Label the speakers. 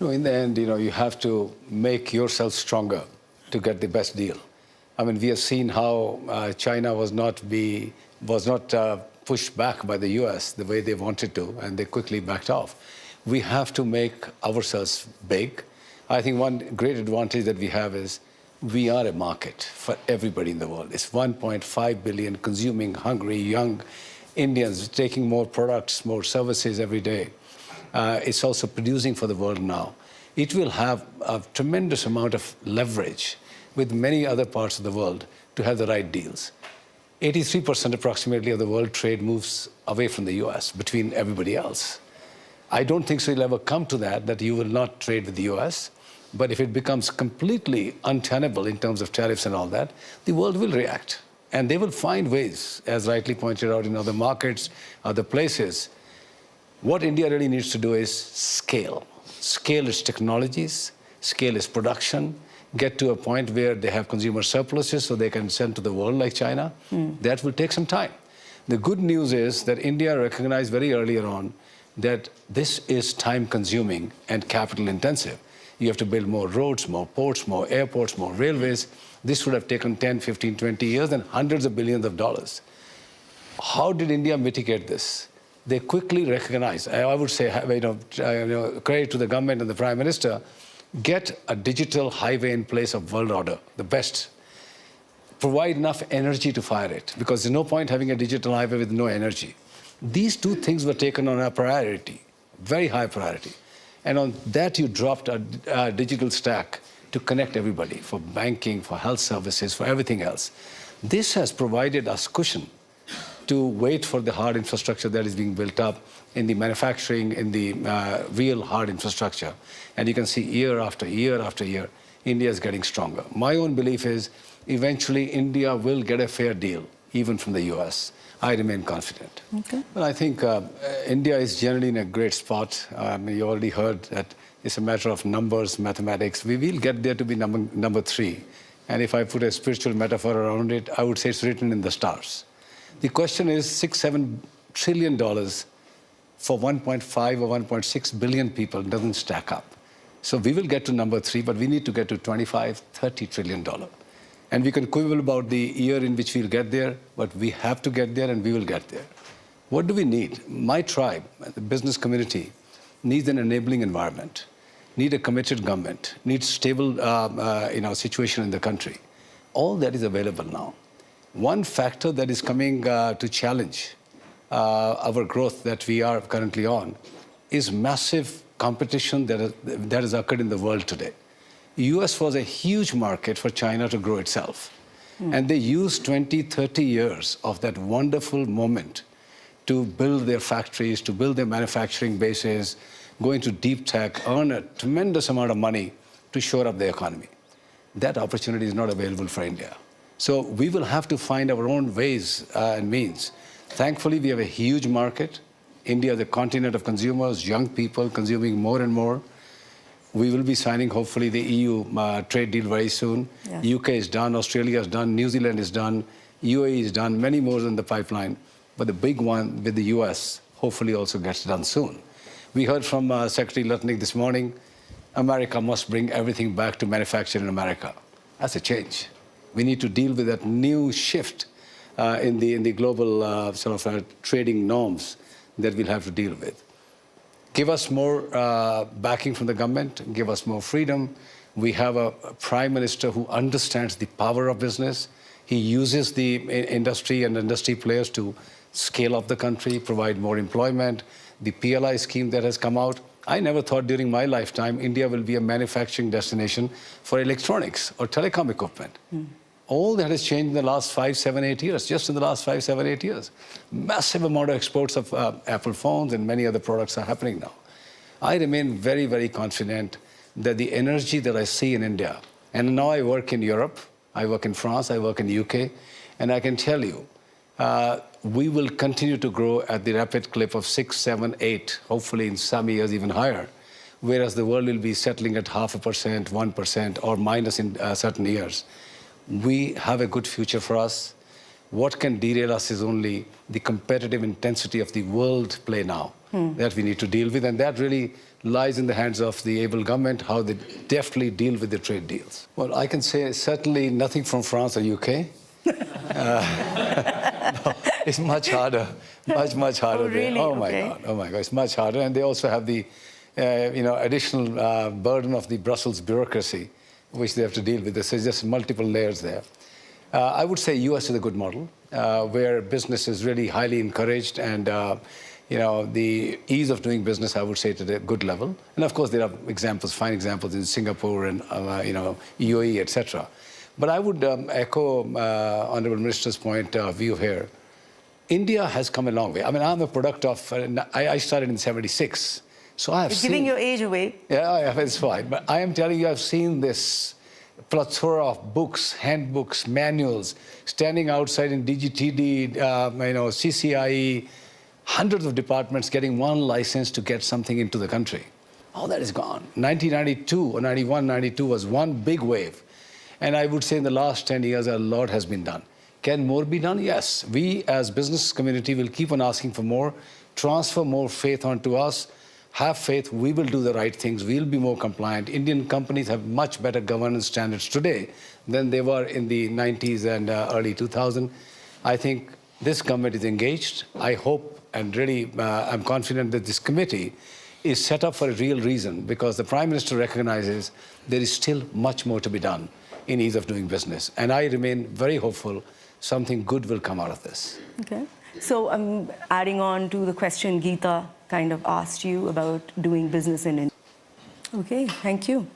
Speaker 1: In the end, you have to make yourself stronger to get the best deal. I mean, we have seen how China was not pushed back by the US the way they wanted to, and they quickly backed off. We have to make ourselves big. I think one great advantage that we have is we are a market for everybody in the world. It's 1.5 billion consuming, hungry, young Indians taking more products, more services every day. It's also producing for the world now. It will have a tremendous amount of leverage with many other parts of the world to have the right deals. 83% approximately of the world trade moves away from the US between everybody else. I don't think so it'll ever come to that you will not trade with the US. But if it becomes completely untenable in terms of tariffs and all that, the world will react. And they will find ways, as rightly pointed out in other markets, other places. What India really needs to do is scale. Scale its technologies, scale its production, get to a point where they have consumer surpluses so they can send to the world like China. That will take some time. The good news is that India recognized very earlier on that this is time-consuming and capital-intensive. You have to build more roads, more ports, more airports, more railways. This would have taken 10, 15, 20 years and hundreds of billions of dollars. How did India mitigate this? They quickly recognized, I would say, credit to the government and the Prime Minister, get a digital highway in place of world order, the best. Provide enough energy to fire it, because there's no point having a digital highway with no energy. These two things were taken on a priority, very high priority. And on that, you dropped a digital stack to connect everybody for banking, for health services, for everything else. This has provided us cushion to wait for the hard infrastructure that is being built up in the manufacturing, in the real hard infrastructure. And you can see year after year after year, India is getting stronger. My own belief is eventually India will get a fair deal, even from the US. I remain confident.
Speaker 2: Okay.
Speaker 1: Well, I think India is generally in a great spot. You already heard that it's a matter of numbers, mathematics. We will get there to be number 3. And if I put a spiritual metaphor around it, I would say it's written in the stars. The question is $6-7 trillion for 1.5 or 1.6 billion people doesn't stack up. So we will get to number 3, but we need to get to $25-30 trillion. And we can quibble about the year in which we'll get there, but we have to get there and we will get there. What do we need? My tribe, the business community, needs an enabling environment, need a committed government, needs stable situation in the country. All that is available now. One factor that is coming to challenge our growth that we are currently on is massive competition that has occurred in the world today. US was a huge market for China to grow itself. And they used 20, 30 years of that wonderful moment to build their factories, to build their manufacturing bases, go into deep tech, earn a tremendous amount of money to shore up the economy. That opportunity is not available for India. So we will have to find our own ways and means. Thankfully, we have a huge market. India is a continent of consumers, young people consuming more and more. We will be signing, hopefully, the EU trade deal very soon. Yeah. UK is done, Australia is done, New Zealand is done, UAE is done, many more in the pipeline. But the big one with the US hopefully also gets done soon. We heard from Secretary Lutnick this morning, America must bring everything back to manufacture in America. That's a change. We need to deal with that new shift in the global trading norms that we'll have to deal with. Give us more backing from the government, give us more freedom. We have a prime minister who understands the power of business. He uses the industry and industry players to scale up the country, provide more employment. The PLI scheme that has come out, I never thought during my lifetime India will be a manufacturing destination for electronics or telecom equipment. All that has changed in the last 5, 7, 8 years, just in the last 5, 7, 8 years. Massive amount of exports of Apple phones and many other products are happening now. I remain very, very confident that the energy that I see in India, and now I work in Europe, I work in France, I work in the UK, and I can tell you, we will continue to grow at the rapid clip of 6, 7, 8, hopefully in some years even higher, whereas the world will be settling at 0.5%, 1%, or minus in certain years. We have a good future for us. What can derail us is only the competitive intensity of the world play now that we need to deal with. And that really lies in the hands of the able government, how they deftly deal with the trade deals. Well, I can say certainly nothing from France or UK. No, it's much harder, much harder.
Speaker 2: Oh, really?
Speaker 1: Oh my God, it's much harder. And they also have the additional burden of the Brussels bureaucracy, which they have to deal with. There's just multiple layers there. I would say US is a good model, where business is really highly encouraged, and the ease of doing business, I would say, to a good level. And of course, there are examples, fine examples in Singapore and UAE, etc. But I would echo Honorable Minister's point of view here. India has come a long way. I mean, I'm a product of, I started in '76. So I have
Speaker 2: You're giving your age away.
Speaker 1: Yeah, it's fine. But I am telling you, I've seen this plethora of books, handbooks, manuals, standing outside in DGTD, CCIE, hundreds of departments getting one license to get something into the country. All that is gone. 1992 or 91, 92 was one big wave. And I would say in the last 10 years, a lot has been done. Can more be done? Yes. We as business community will keep on asking for more, transfer more faith onto us. Have faith, we will do the right things, we'll be more compliant. Indian companies have much better governance standards today than they were in the 90s and early 2000s. I think this government is engaged. I hope and really I'm confident that this committee is set up for a real reason, because the Prime Minister recognizes there is still much more to be done in ease of doing business. And I remain very hopeful something good will come out of this.
Speaker 2: Okay. So I'm adding on to the question Geeta kind of asked you about doing business in India. Okay, thank you.